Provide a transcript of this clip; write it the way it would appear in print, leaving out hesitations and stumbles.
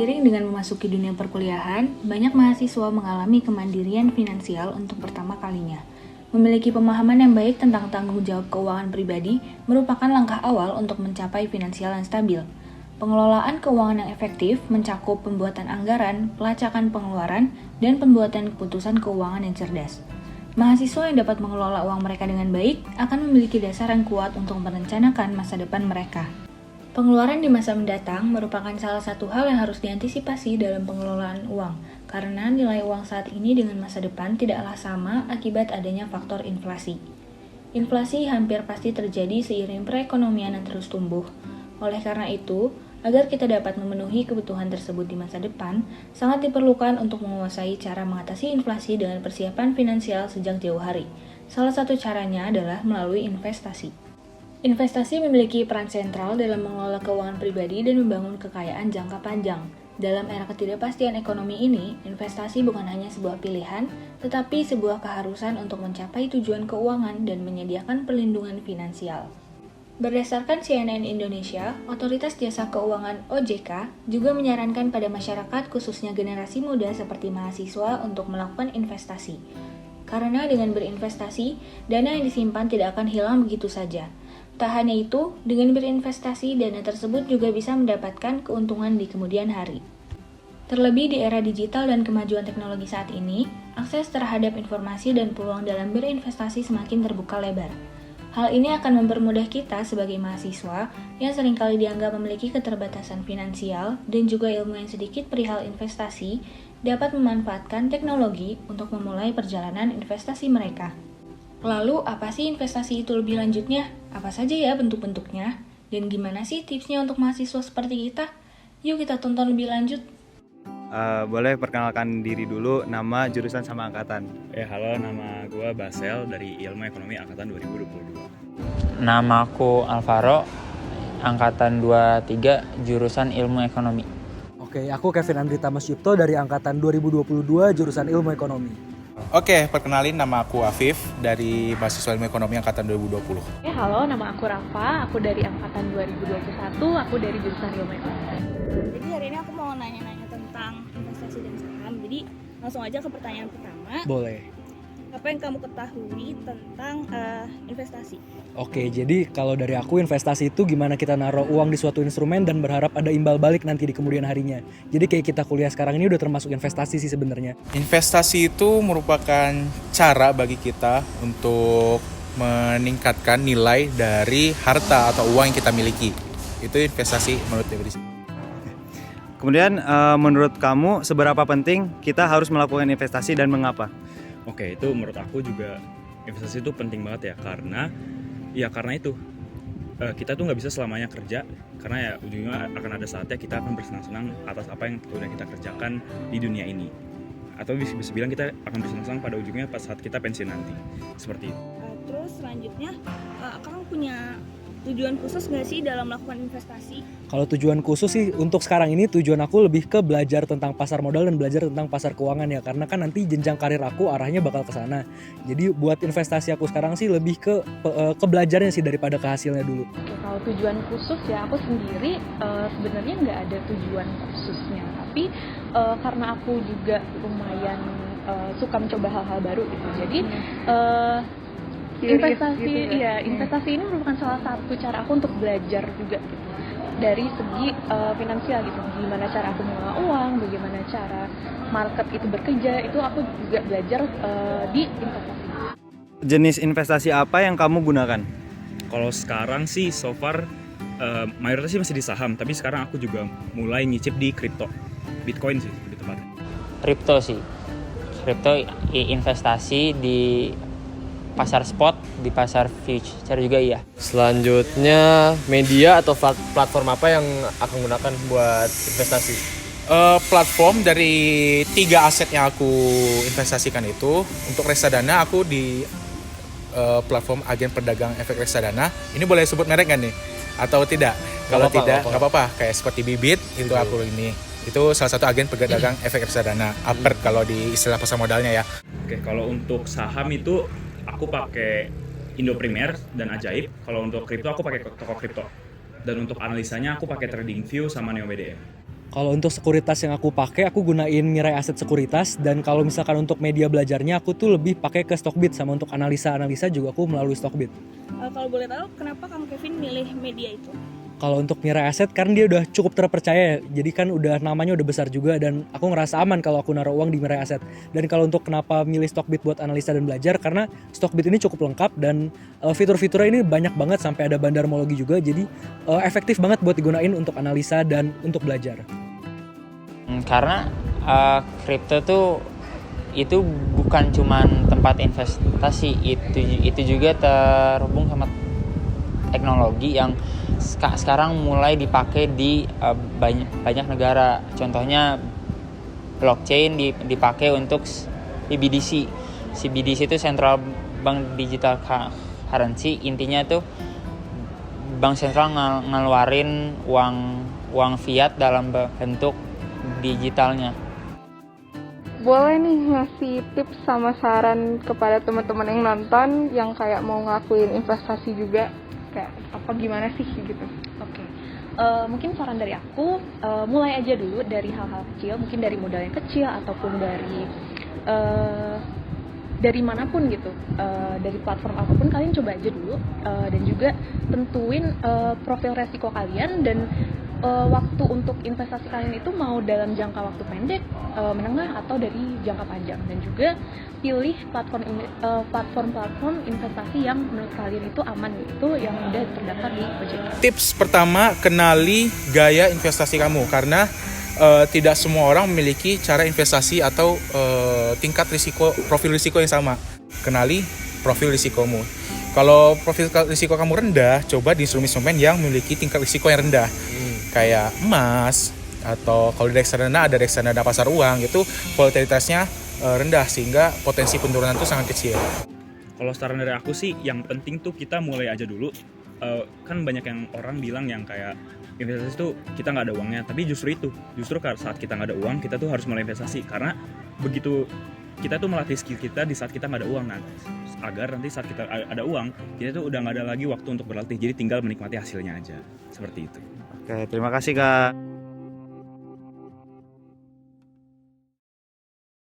Seiring dengan memasuki dunia perkuliahan, banyak mahasiswa mengalami kemandirian finansial untuk pertama kalinya. Memiliki pemahaman yang baik tentang tanggung jawab keuangan pribadi merupakan langkah awal untuk mencapai finansial yang stabil. Pengelolaan keuangan yang efektif mencakup pembuatan anggaran, pelacakan pengeluaran, dan pembuatan keputusan keuangan yang cerdas. Mahasiswa yang dapat mengelola uang mereka dengan baik akan memiliki dasar yang kuat untuk merencanakan masa depan mereka. Pengeluaran di masa mendatang merupakan salah satu hal yang harus diantisipasi dalam pengelolaan uang, karena nilai uang saat ini dengan masa depan tidaklah sama akibat adanya faktor inflasi. Inflasi hampir pasti terjadi seiring perekonomian yang terus tumbuh. Oleh karena itu, agar kita dapat memenuhi kebutuhan tersebut di masa depan, sangat diperlukan untuk menguasai cara mengatasi inflasi dengan persiapan finansial sejak jauh hari. Salah satu caranya adalah melalui investasi. Investasi memiliki peran sentral dalam mengelola keuangan pribadi dan membangun kekayaan jangka panjang. Dalam era ketidakpastian ekonomi ini, investasi bukan hanya sebuah pilihan, tetapi sebuah keharusan untuk mencapai tujuan keuangan dan menyediakan perlindungan finansial. Berdasarkan CNN Indonesia, Otoritas Jasa Keuangan (OJK) juga menyarankan pada masyarakat khususnya generasi muda seperti mahasiswa untuk melakukan investasi. Karena dengan berinvestasi, dana yang disimpan tidak akan hilang begitu saja. Tak hanya itu, dengan berinvestasi, dana tersebut juga bisa mendapatkan keuntungan di kemudian hari. Terlebih di era digital dan kemajuan teknologi saat ini, akses terhadap informasi dan peluang dalam berinvestasi semakin terbuka lebar. Hal ini akan mempermudah kita sebagai mahasiswa yang seringkali dianggap memiliki keterbatasan finansial dan juga ilmu yang sedikit perihal investasi dapat memanfaatkan teknologi untuk memulai perjalanan investasi mereka. Lalu, apa sih investasi itu lebih lanjutnya? Apa saja ya bentuk-bentuknya? Dan gimana sih tipsnya untuk mahasiswa seperti kita? Yuk kita tonton lebih lanjut. Boleh perkenalkan diri dulu, nama, jurusan, sama angkatan. Halo, nama gue Basel dari Ilmu Ekonomi Angkatan 2022. Nama aku Alvaro, Angkatan 23, jurusan Ilmu Ekonomi. Oke, aku Kevin Andri Tamas-Yipto dari Angkatan 2022, jurusan Ilmu Ekonomi. Oke, perkenalin, nama aku Afif dari mahasiswa Ilmu Ekonomi Angkatan 2020. Halo, nama aku Rafa, aku dari Angkatan 2021, aku dari jurusan Ilmu Ekonomi. Jadi hari ini aku mau nanya-nanya tentang investasi dan saham. Jadi langsung aja ke pertanyaan pertama. Boleh. Apa yang kamu ketahui tentang investasi? Oke, jadi kalau dari aku investasi itu gimana kita naruh uang di suatu instrumen dan berharap ada imbal balik nanti di kemudian harinya. Jadi kayak kita kuliah sekarang ini udah termasuk investasi sih sebenarnya. Investasi itu merupakan cara bagi kita untuk meningkatkan nilai dari harta atau uang yang kita miliki. Itu investasi menurut definisi. Kemudian menurut kamu seberapa penting kita harus melakukan investasi dan mengapa? Oke, itu menurut aku juga investasi itu penting banget ya, karena itu kita tuh nggak bisa selamanya kerja, karena ya ujungnya akan ada saatnya kita akan bersenang-senang atas apa yang udah kita kerjakan di dunia ini, atau bisa bilang kita akan bersenang-senang pada ujungnya pas saat kita pensiun nanti, seperti itu. Terus selanjutnya, kamu punya tujuan khusus nggak sih dalam melakukan investasi? Kalau tujuan khusus sih untuk sekarang ini tujuan aku lebih ke belajar tentang pasar modal dan belajar tentang pasar keuangan ya, karena kan nanti jenjang karir aku arahnya bakal ke sana. Jadi buat investasi aku sekarang sih lebih ke belajarnya sih daripada ke hasilnya dulu. Kalau tujuan khusus ya aku sendiri sebenarnya nggak ada tujuan khususnya, tapi karena aku juga lumayan suka mencoba hal-hal baru gitu. Jadi investasi ini merupakan salah satu cara aku untuk belajar juga gitu. Dari segi finansial gitu, gimana cara aku mengelola uang, bagaimana cara market itu bekerja, itu aku juga belajar di investasi. Jenis investasi apa yang kamu gunakan? Kalau sekarang sih so far mayoritas sih masih di saham, tapi sekarang aku juga mulai nyicip di kripto, Bitcoin sih lebih tepatnya. Kripto sih. Kripto investasi di pasar spot, di pasar future juga iya. Selanjutnya media atau platform apa yang akan gunakan buat investasi? Platform dari 3 aset yang aku investasikan itu, untuk reksadana aku di platform agen pedagang efek reksadana. Ini boleh sebut merek nggak nih? Atau tidak? Kalau tidak, nggak apa-apa. Kayak seperti Bibit, itu aku ini. Itu salah satu agen pedagang efek reksadana. Upper kalau di istilah pasar modalnya ya. Oke, kalau untuk saham itu aku pakai Indo Primer dan Ajaib. Kalau untuk kripto aku pakai toko kripto. Dan untuk analisanya aku pakai TradingView sama NeoBDM. Kalau untuk sekuritas yang aku pakai, aku gunain Mirai Aset Sekuritas. Dan kalau misalkan untuk media belajarnya, aku tuh lebih pakai ke Stockbit. Sama untuk analisa juga aku melalui Stockbit. Kalau boleh tahu, kenapa Kang Kevin milih media itu? Kalau untuk Mirai Aset, karena dia udah cukup terpercaya. Jadi kan namanya udah besar juga, dan aku ngerasa aman kalau aku naruh uang di Mirai Aset. Dan kalau untuk kenapa milih Stockbit buat analisa dan belajar, karena Stockbit ini cukup lengkap dan fitur-fiturnya ini banyak banget, sampai ada bandarmologi juga. Jadi efektif banget buat digunain untuk analisa dan untuk belajar. Karena kripto tuh itu bukan cuman tempat investasi, itu juga terhubung sama teknologi yang sekarang mulai dipakai di banyak negara. Contohnya blockchain dipakai untuk CBDC. CBDC itu Central Bank Digital Currency. Intinya tuh bank sentral ngeluarin uang fiat dalam bentuk digitalnya. Boleh nih ngasih tips sama saran kepada teman-teman yang nonton yang kayak mau ngelakuin investasi juga, kayak apa gimana sih gitu. Oke. Mungkin saran dari aku, mulai aja dulu dari hal-hal kecil, mungkin dari modal yang kecil ataupun dari manapun gitu, dari platform apapun kalian coba aja dulu, dan juga tentuin profil resiko kalian dan waktu untuk investasi kalian itu mau dalam jangka waktu pendek, menengah atau dari jangka panjang, dan juga pilih platform investasi yang menurut kalian itu aman, itu yang udah terdaftar di OJK. Tips pertama, kenali gaya investasi kamu karena tidak semua orang memiliki cara investasi atau tingkat profil risiko yang sama. Kenali profil risikomu. Kalau profil risiko kamu rendah, coba di instrumen yang memiliki tingkat risiko yang rendah. Kayak emas, atau kalau di reksadana ada reksadana pasar uang, itu volatilitasnya rendah sehingga potensi penurunan itu sangat kecil. Kalau saran dari aku sih, yang penting tuh kita mulai aja dulu. Kan banyak yang orang bilang yang kayak investasi tuh kita nggak ada uangnya, tapi justru saat kita nggak ada uang, kita tuh harus mulai investasi, karena begitu kita tuh melatih skill kita di saat kita nggak ada uang, agar nanti saat kita ada uang, kita tuh udah nggak ada lagi waktu untuk berlatih, jadi tinggal menikmati hasilnya aja, seperti itu. Oke, terima kasih Kak.